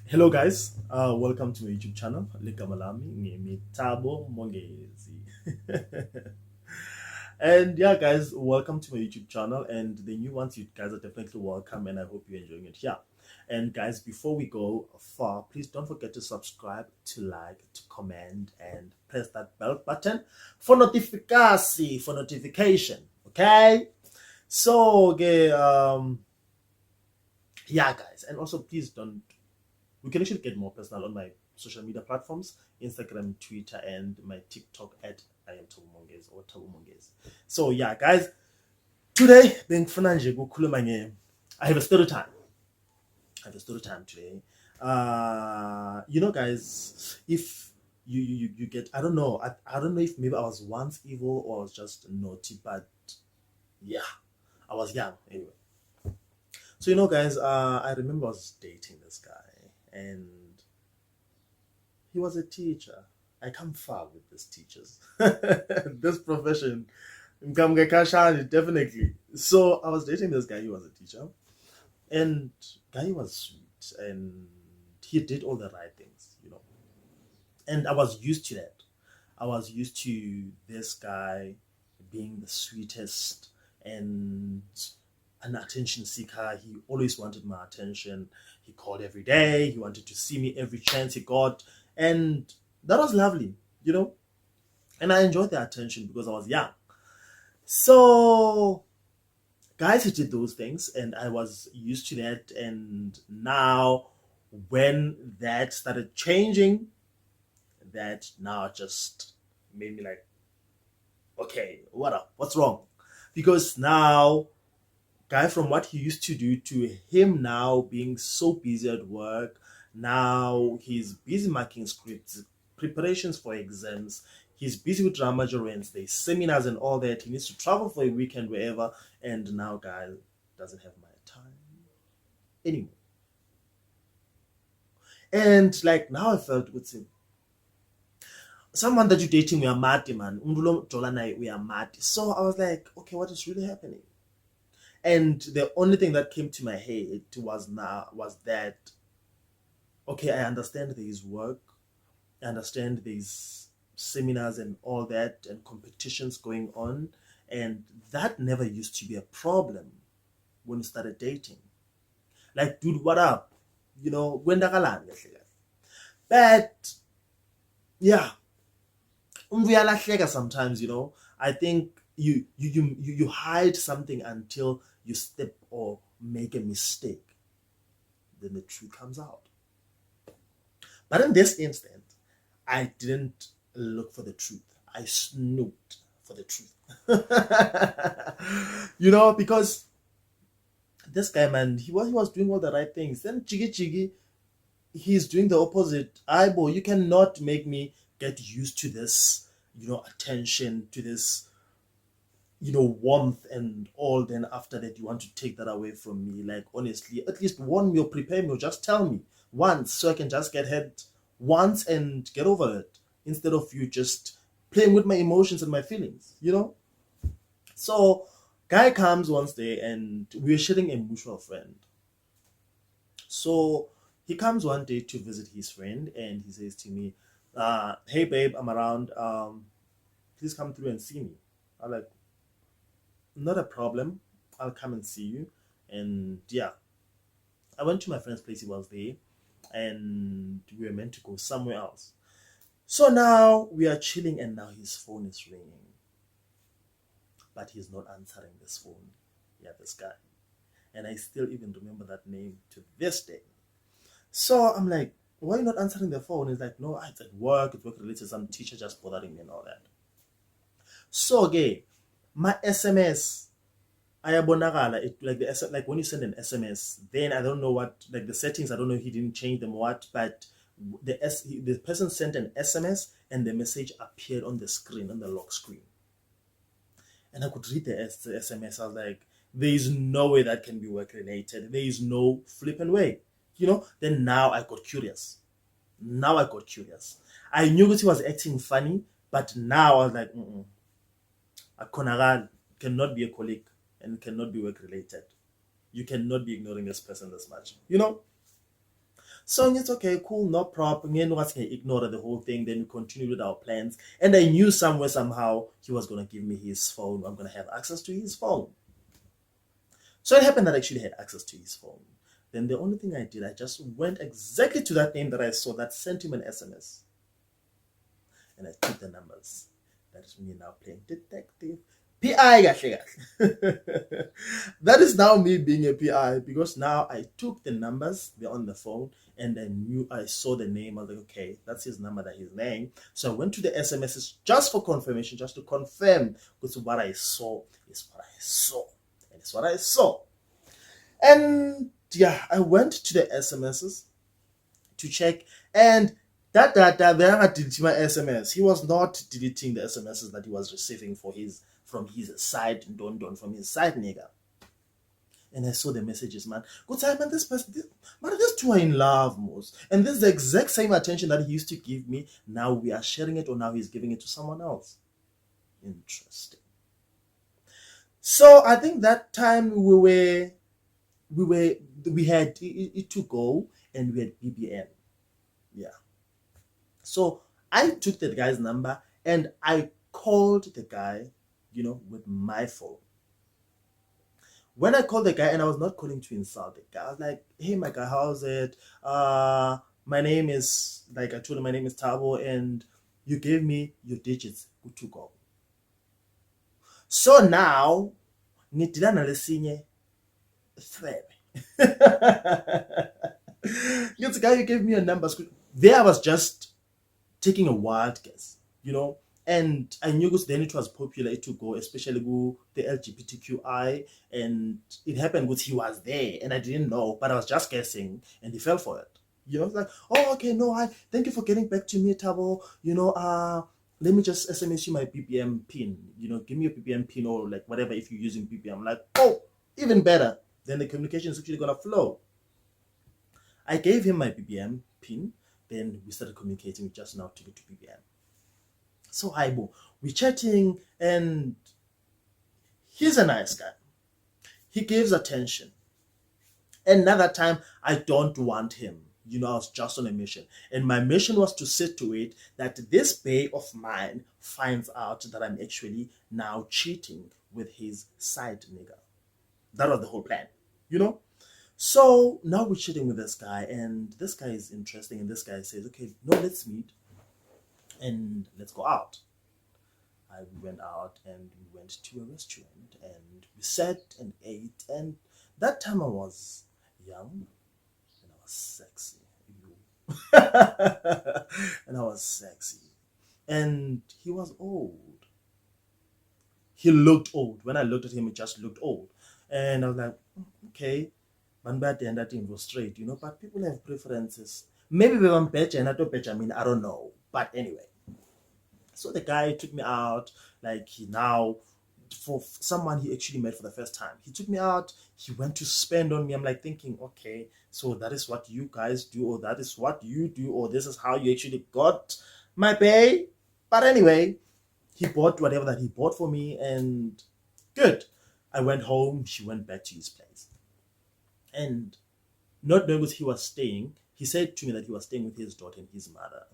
Hello guys, welcome to my YouTube channel. Ligama lami ngiMthaboMongezi. And yeah guys, welcome to my YouTube channel, and the new ones, you guys are definitely welcome, and I hope you're enjoying it. Yeah. And guys, before we go far, please don't forget to subscribe, to like, to comment, and press that bell button for notification. Okay? So okay, yeah guys, and also please don't, we can actually get more personal on my social media platforms: Instagram, Twitter, and my TikTok at IamThaboMongezi or ThaboMongezi. So yeah, guys, today I have a story time. I have a story time today. Guys, if you get, I don't know, I don't know if maybe I was once evil or I was just naughty, but yeah, I was young anyway. So guys, I remember I was dating this guy, and he was a teacher. I come far with these teachers. This profession, definitely. So I was dating this guy. He was a teacher, and guy was sweet, and he did all the right things. And I was used to that. I was used to this guy being the sweetest and an attention seeker. He always wanted my attention. He called every day. He wanted to see me every chance he got. And that was lovely. And I enjoyed the attention because I was young. So, guys, he did those things, and I was used to that. And now, when that started changing, that now just made me like, okay, what up? What's wrong? Because now, guy, from what he used to do to him now being so busy at work, now he's busy marking scripts, preparations for exams. He's busy with drama Wednesday, seminars and all that. He needs to travel for a weekend wherever, and now guy doesn't have my time anymore. And like now I felt with him. Someone that you're dating, we are mad, man. We are mad. So I was like, okay, what is really happening? And the only thing that came to my head was that, okay, I understand there is work, I understand there's seminars and all that and competitions going on, and that never used to be a problem when we started dating. Like, dude, what up? Kwendakalani kahle kahle. But yeah, sometimes. I think you hide something until you step or make a mistake, then the truth comes out. But in this instant, I didn't look for the truth. I snooped for the truth. Because this guy, man, he was doing all the right things. Then Chigi Chigi, he's doing the opposite. Aibo, you cannot make me get used to this, attention, to this, warmth and all. Then after that, you want to take that away from me. Like, honestly, at least warn me or prepare me or just tell me once so I can just get hurt once and get over it, instead of you just playing with my emotions and my feelings. So, guy comes one day, and we were sharing a mutual friend. So he comes one day to visit his friend, and he says to me, "Hey babe, I'm around. Please come through and see me." I'm like, "Not a problem. I'll come and see you." And yeah, I went to my friend's place. He was there, and we were meant to go somewhere else. So now we are chilling, and now his phone is ringing, but he's not answering this phone. Yeah, this guy. And I still even remember that name to this day. So I'm like, "Why are you not answering the phone?" He's like, "No, it's at work. It's work related. Some teacher just bothering me and all that." So, okay, my SMS, ayabonakala, like when you send an SMS, then I don't know what, like the settings, I don't know if he didn't change them or what, but the person sent an SMS, and the message appeared on the screen, on the lock screen. And I could read the SMS. I was like, there is no way that can be work related. There is no flipping way. Then now I got curious. I knew that he was acting funny, but now I was like, Akonagal cannot be a colleague and cannot be work related. You cannot be ignoring this person this much. So it's okay, cool, no problem. You know, I ignore the whole thing. Then we continued with our plans. And I knew somewhere, somehow, he was going to give me his phone. I'm going to have access to his phone. So it happened that I actually had access to his phone. Then the only thing I did, I just went exactly to that name that I saw that sent him an SMS. And I took the numbers. That is me now playing detective. PI kahle kahle. That is now me being a PI, because now I took the numbers, they're on the phone, and I knew, I saw the name. I was like, okay, that's his number, that's his name. So I went to the SMSs just for confirmation, just to confirm, because what I saw is what I saw. And it's what I saw. And yeah, I went to the SMSs to check, and they are not deleting my SMS. He was not deleting the SMSs that he was receiving from his side, from his side nigga. And I saw the messages, man. Good time, man. These two are in love, most. And this is the exact same attention that he used to give me. Now we are sharing it, or now he's giving it to someone else. Interesting. So I think that time we had it to go, and we had BBM. Yeah. So I took the guy's number and I called the guy, with my phone. When I called the guy, and I was not calling to insult the guy, I was like, hey, my guy, how's it? My name is, like, I told him my name is Thabo, and you gave me your digits. Good to go. So now, nitila nalesinye thread. The guy, you gave me your number. There I was just taking a wild guess, and I knew because then it was popular to go, especially with the LGBTQI, and it happened because he was there, and I didn't know, but I was just guessing, and he fell for it. It's like, oh, okay, no, thank you for getting back to me, Thabo. Let me just SMS you my BBM pin. Give me your BBM pin, or like whatever, if you're using BBM. Like, oh, even better. Then the communication is actually gonna flow. I gave him my BBM pin. Then we started communicating. We just now took it to BBM. So Aibo, we're chatting, and he's a nice guy. He gives attention. And another time, I don't want him. I was just on a mission. And my mission was to see to it that this bae of mine finds out that I'm actually now cheating with his side nigga. That was the whole plan, So now we're cheating with this guy, and this guy is interesting, and this guy says, okay, no, let's meet and let's go out. We went out, and we went to a restaurant, and we sat and ate, and that time I was young, and I was sexy. And I was sexy. And he was old. He looked old. When I looked at him, he just looked old. And I was like, okay, man, bad and that thing was straight, but people have preferences. Maybe we want better and I don't know. But anyway. So the guy took me out, like for someone he actually met for the first time. He took me out, he went to spend on me. I'm like thinking, okay, so that is what you guys do, or that is what you do, or this is how you actually got my pay. But anyway, he bought whatever that he bought for me, and good. I went home, she went back to his place. And not knowing where he was staying, he said to me that he was staying with his daughter and his mother.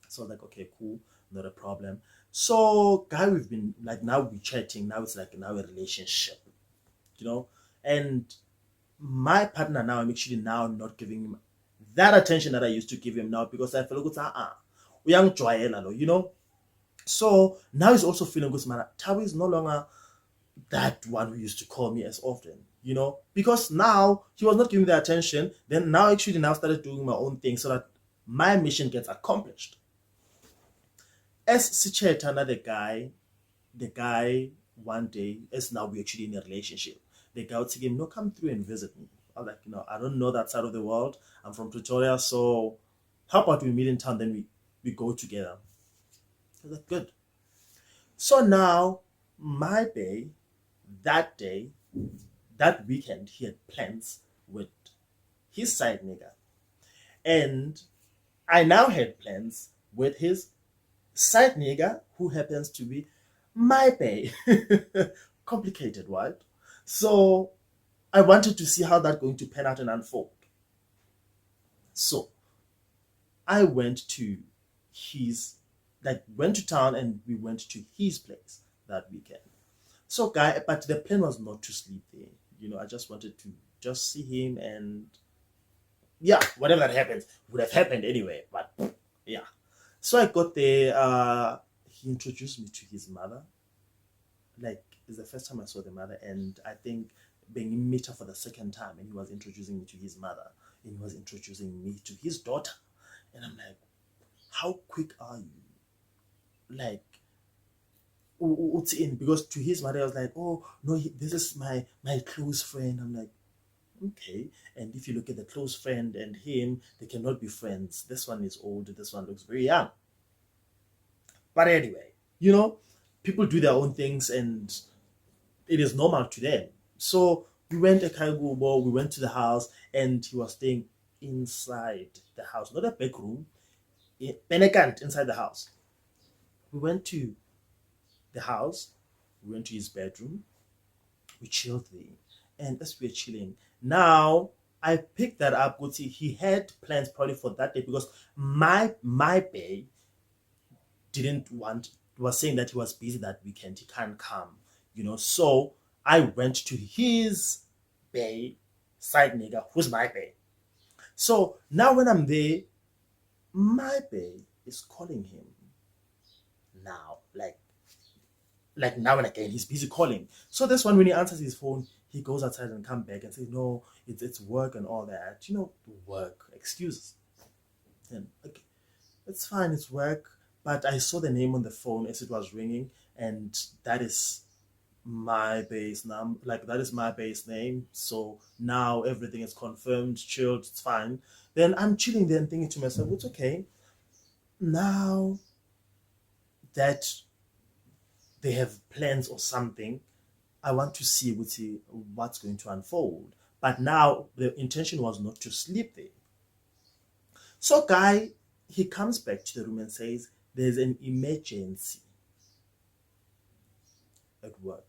So I was like, okay, cool, not a problem. So, guy, we've been, like, now we're chatting, now it's like now a relationship, and my partner now, I'm actually now not giving him that attention that I used to give him now, because I feel like, so now he's also feeling good, man. Thabo is no longer that one who used to call me as often, because now he was not giving the attention. Then now actually now started doing my own thing so that my mission gets accomplished. As Sichetana, the guy one day, as now we're actually in a relationship, the guy would say, no, come through and visit me. I'm like, I don't know that side of the world. I'm from Pretoria, so how about we meet in town, then we go together. I was like, good. So now, my bae, that day, that weekend, he had plans with his side nigga. And I now had plans with his side nigga, who happens to be my bae. Complicated, right? So I wanted to see how that's going to pan out and unfold. So I went to went to town and we went to his place that weekend. So guy, but the plan was not to sleep there. I just wanted to just see him, and yeah, whatever that happens would have happened anyway. But yeah. So I got there, he introduced me to his mother. Like, it's the first time I saw the mother, and I think being met her for the second time, and he was introducing me to his mother, and he was introducing me to his daughter. And I'm like, how quick are you? Like, what's in? Because to his mother, I was like, oh no, this is my close friend. I'm like, okay. And if you look at the close friend and him, they cannot be friends. This one is old, this one looks very young. But anyway, people do their own things, and it is normal to them. So we went a Kaigubo, we went to the house, and he was staying inside the house, not a back room, Penecant inside the house. We went to the house, we went to his bedroom, we chilled there. And as we were chilling, now I picked that up. He had plans probably for that day, because my bae didn't want was saying that he was busy that weekend, he can't come. So I went to his bae, side nigga, who's my bae. So now when I'm there, my bae is calling him now, like now and again, he's busy calling. So this one, when he answers his phone, he goes outside and come back and says, no, it's work and all that. Work excuses. And okay, it's fine, it's work. But I saw the name on the phone as it was ringing, and that is my base number. Like, that is my base name. So now everything is confirmed, chilled, it's fine. Then I'm chilling there and thinking to myself, it's okay. Now that they have plans or something, I want to see what's going to unfold. But now the intention was not to sleep there. So guy, he comes back to the room and says, there's an emergency at work.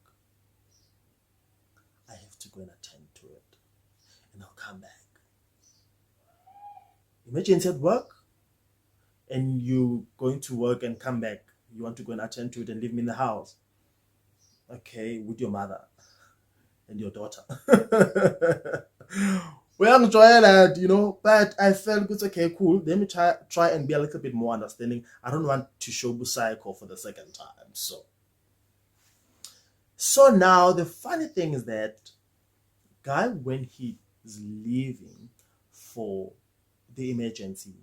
I have to go and attend to it, and I'll come back. Emergency at work? And you going to work and come back? You want to go and attend to it and leave me in the house? Okay, with your mother and your daughter. Well, enjoy that, but I felt it's okay, cool. Let me try and be a little bit more understanding. I don't want to show cycle for the second time. So now the funny thing is that guy, when he is leaving for the emergency,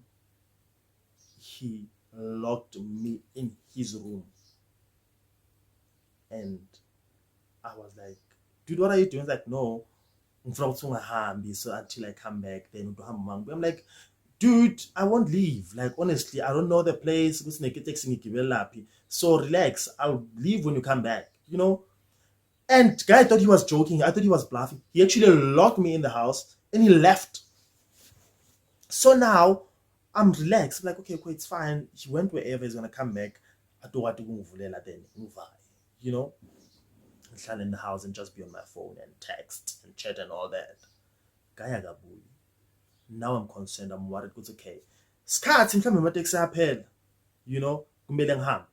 he locked me in his room. And I was like, dude, what are you doing? He's like, no, so until I come back, then I'm like, dude, I won't leave. Like, honestly, I don't know the place. So relax. I'll leave when you come back. And guy thought he was joking. I thought he was bluffing. He actually locked me in the house and he left. So now I'm relaxed. I'm like, okay, cool, it's fine. He went wherever he's gonna come back. I don't want to move then you know, stand in the house and just be on my phone and text and chat and all that. Guy agabuyi. Now I'm concerned, I'm worried, it's okay. Skhathi mhlawumbe amateksi ayaphela. Kumele ngihambe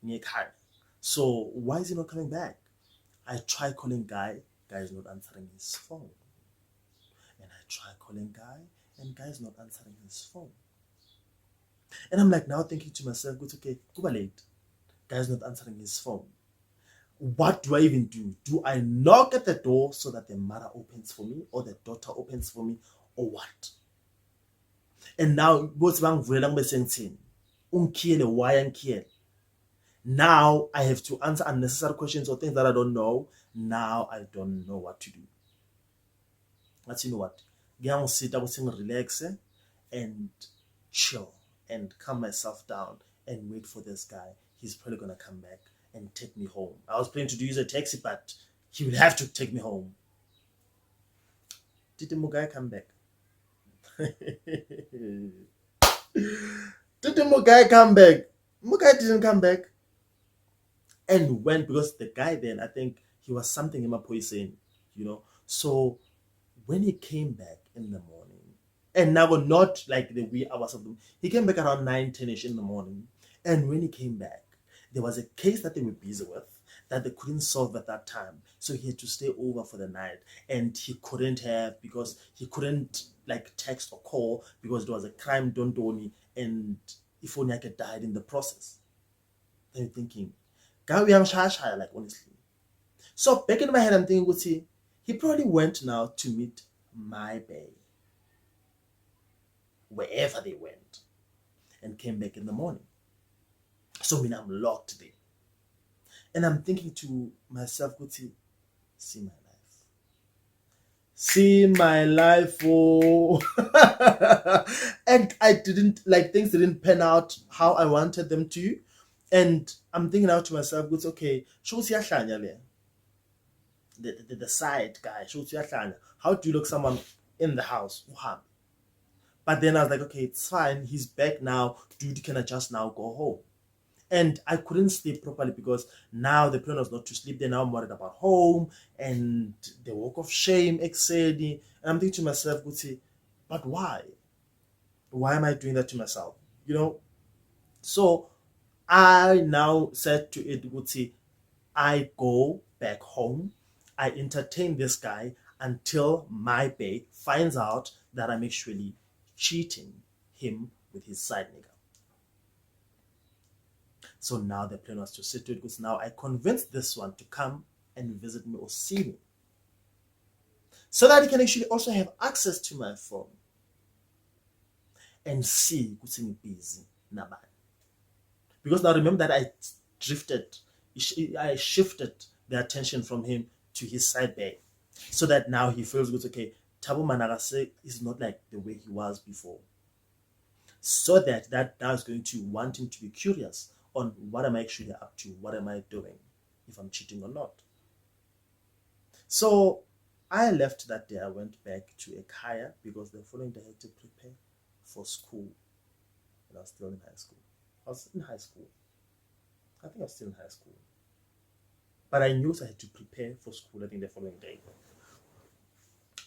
ngiye ekhaya. So why is he not coming back? I try calling guy is not answering his phone. And I try calling guy, and guy is not answering his phone. And I'm like now thinking to myself, it's okay, kuba late. Guy is not answering his phone. What do I even do? Do I knock at the door so that the mother opens for me, or the daughter opens for me, or what? And now, what's wrong with why? Now I have to answer unnecessary questions or things that I don't know. Now I don't know what to do. But you know what? I'm sit down, relax and chill and calm myself down and wait for this guy. He's probably gonna come back and take me home. I was planning to use a taxi, but he will have to take me home. Did the Mugai come back? Did the Mugai come back? Mugai didn't come back. And when, because the guy then, I think he was something in my poison, So when he came back in the morning, And now not like the wee hours of them. He came back around 9, 10ish in the morning. And when he came back, there was a case that they were busy with that they couldn't solve at that time. So he had to stay over for the night. And he couldn't have, because he couldn't like text or call because it was a crime done to me, and if only I died in the process. Then you're thinking, guy, we have shy, like honestly. So back in my head, I'm thinking, he probably went now to meet my bae, wherever they went, and came back in the morning. So I'm locked there. And I'm thinking to myself, see my life. See my life, oh. And I didn't, like, things didn't pan out how I wanted them to. And I'm thinking out to myself, okay, show the side guy, how do you look someone in the house? But then I was like, okay, it's fine. He's back now. Dude can I just now go home? And I couldn't sleep properly because now the plan was not to sleep. Then now I'm worried about home and the walk of shame, etc. And I'm thinking to myself, but why? Why am I doing that to myself? So I now said to it, I go back home. I entertain this guy until my bae finds out that I'm actually cheating him with his side nigga. So now the plan was to sit to it, because now I convinced this one to come and visit me or see me, so that he can actually also have access to my phone and see who's busy. Because now remember that I shifted the attention from him to his side bae, so that now he feels good. Okay, Thabo Managase is not like the way he was before. So that now is going to want him to be curious on what am I actually up to, what am I doing, if I'm cheating or not. So I left that day. I went back to Ekaya because the following day I had to prepare for school. And I was still in high school. I was in high school. I think I was still in high school. But I knew I had to prepare for school, I think, the following day.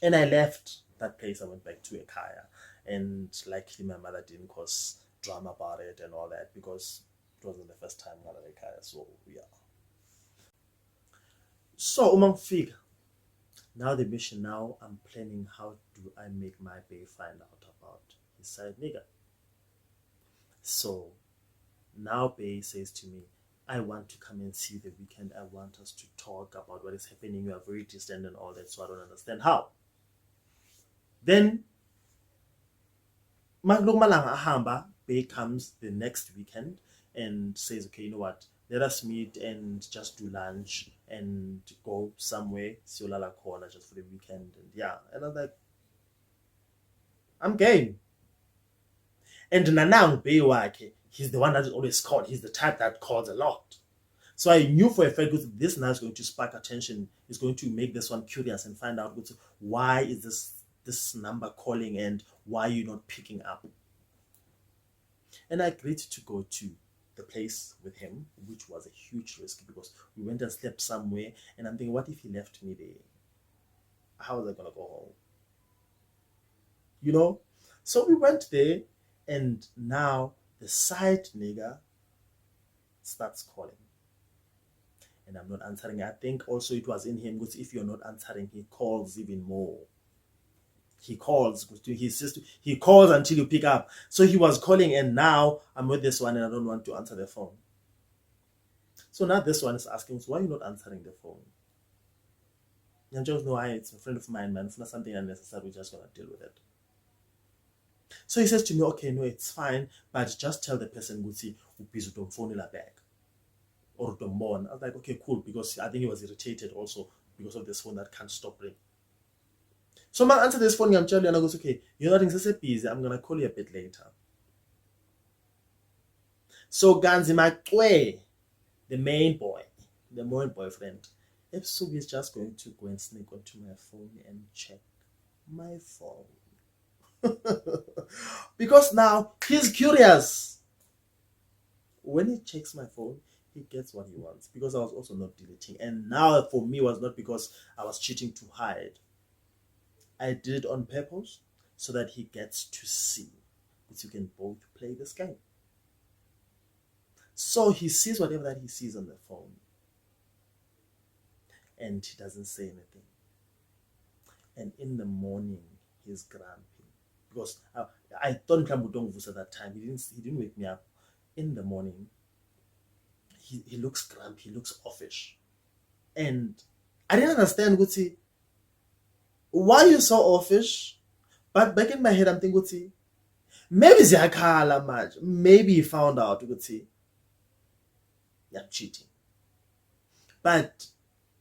And I left that place. I went back to Ekaya. And luckily my mother didn't cause drama about it and all that, because it wasn't the first time I was at Ekaya. So, yeah. So, figure. Now the mission, now I'm planning how do I make my bae find out about his side nigga. So now bae says to me, I want to come and see the weekend. I want us to talk about what is happening. You are very distant and all that, so I don't understand how. Then Malanga Ahamba, bae comes the next weekend and says, okay, you know what? Let us meet and just do lunch and go somewhere, Siolala Corner, just for the weekend. And yeah, and I'm like, I'm game. And Nanang Bewake, he's the one that is always called. He's the type that calls a lot. So I knew for a fact that this now is going to spark attention. It's going to make this one curious and find out why is this number calling and why you're not picking up. And I agreed to go to the place with him, which was a huge risk because we went and slept somewhere, and I'm thinking, what if he left me there? How was I gonna go home? So we went there, and now the side nigga starts calling, and I'm not answering. I think also it was in him, because if you're not answering, he calls even more. He calls he calls until you pick up. So he was calling, and now I'm with this one and I don't want to answer the phone. So now this one is asking, so why are you not answering the phone? And just know, it's a friend of mine, man. It's not something unnecessary. We're just gonna deal with it. So he says to me, okay, no, it's fine, but just tell the person, busy to phone back or to mourn. I was like, okay, cool, because I think he was irritated also because of this phone that can't stop ringing. So I answer this phone, I'm telling you, and I goes, okay, you're not busy, I'm going to call you a bit later. So Ganzima Kwe, the main boyfriend, so he's just going to go and sneak onto my phone and check my phone. Because now he's curious. When he checks my phone, he gets what he wants, because I was also not deleting. And now for me, it was not because I was cheating to hide. I did it on purpose so that he gets to see that you can both play this game. So he sees whatever that he sees on the phone, and he doesn't say anything. And in the morning, he's grumpy because I thought Klambutongus at that time. He didn't wake me up. In the morning, he looks grumpy. He looks offish, and I didn't understand. Guti, why are you so offish? But back in my head, I'm thinking, Guti, maybe ziyakhala much. Maybe he found out, Guti, I'm cheating. But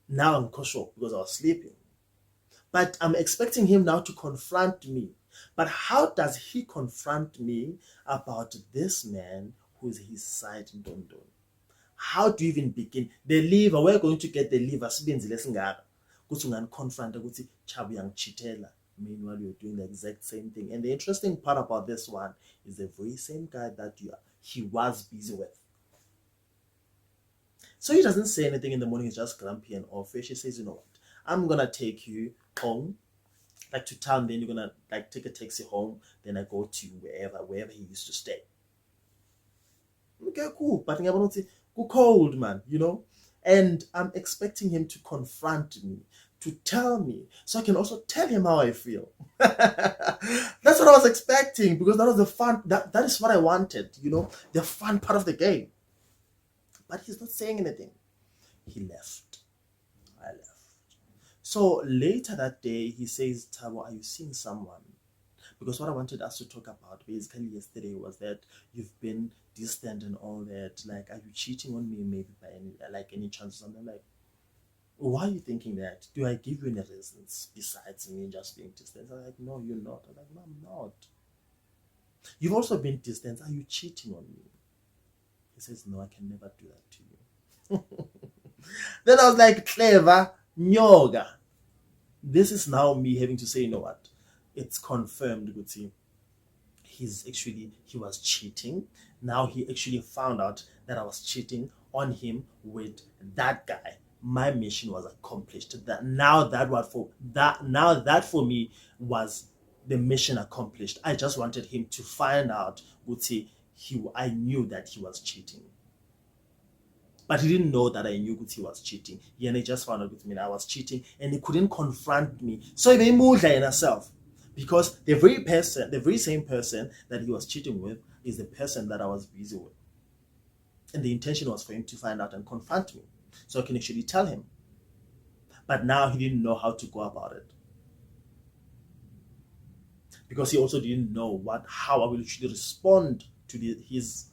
now I'm cautious because I was sleeping. But I'm expecting him now to confront me. But how does he confront me about this man who is his side in Dondon? How do you even begin? The liver, we're going to get the liver. Confront Chabu yang chitela. Meanwhile, you're doing the exact same thing. And the interesting part about this one is the very same guy that he was busy with. So he doesn't say anything in the morning. He's just grumpy and offish. He says, you know what? I'm going to take you home, like to town. Then you're going to like take a taxi home. Then I go to wherever he used to stay. Okay, cool. But I'm not cold, man, you know? And I'm expecting him to confront me, to tell me, so I can also tell him how I feel. That's what I was expecting, because that was the fun. That is what I wanted, you know, the fun part of the game. But he's not saying anything. He left. I left. So later that day, he says, Thabo, are you seeing someone? Because what I wanted us to talk about basically yesterday was that you've been distant and all that. Like, are you cheating on me maybe by any chance? Something like, why are you thinking that? Do I give you any reasons besides me just being distant? I'm like, no, you're not. I'm like, no, I'm not. You've also been distant. Are you cheating on me? He says, no, I can never do that to you. Then I was like, clever, nyoga. This is now me having to say, you know what? It's confirmed, Guti. He was cheating. Now he actually found out that I was cheating on him with that guy. My mission was accomplished. That for me was the mission accomplished. I just wanted him to find out, Guti, I knew that he was cheating. But he didn't know that I knew Guti was cheating. And he just found out with me that I was cheating, and he couldn't confront me. So he moved in herself. Because the very same person that he was cheating with is the person that I was busy with. And the intention was for him to find out and confront me, so I can actually tell him. But now he didn't know how to go about it. Because he also didn't know how I will actually respond to his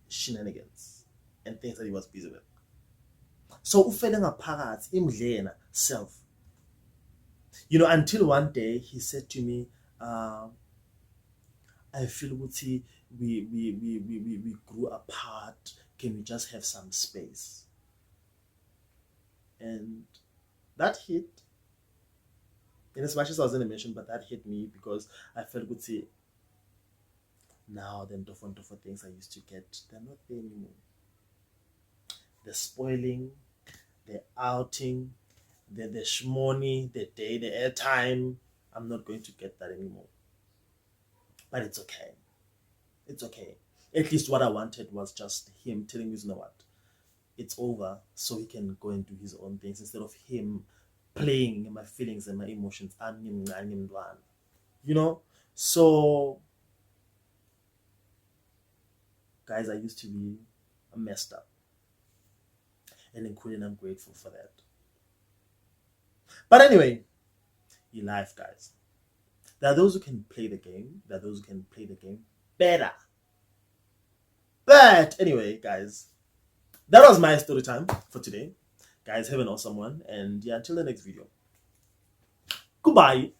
shenanigans and things that he was busy with. So ufele ngaphakathi imdlena self. You know, until one day he said to me, I feel we grew apart. Can we just have some space? And that hit. In as much as I was in a mission, but that hit me because I felt now them different things I used to get, they're not there anymore. The spoiling, the outing, the shmoney, the day, the airtime. I'm not going to get that anymore. But it's okay. It's okay. At least what I wanted was just him telling me, you know what, it's over, so he can go and do his own things instead of him playing in my feelings and my emotions. You know? So, guys, I used to be messed up. And including I'm grateful for that. But anyway, in life, guys, there are those who can play the game. There are those who can play the game better. But anyway, guys, that was my story time for today. Guys, have an awesome one. And yeah, until the next video. Goodbye.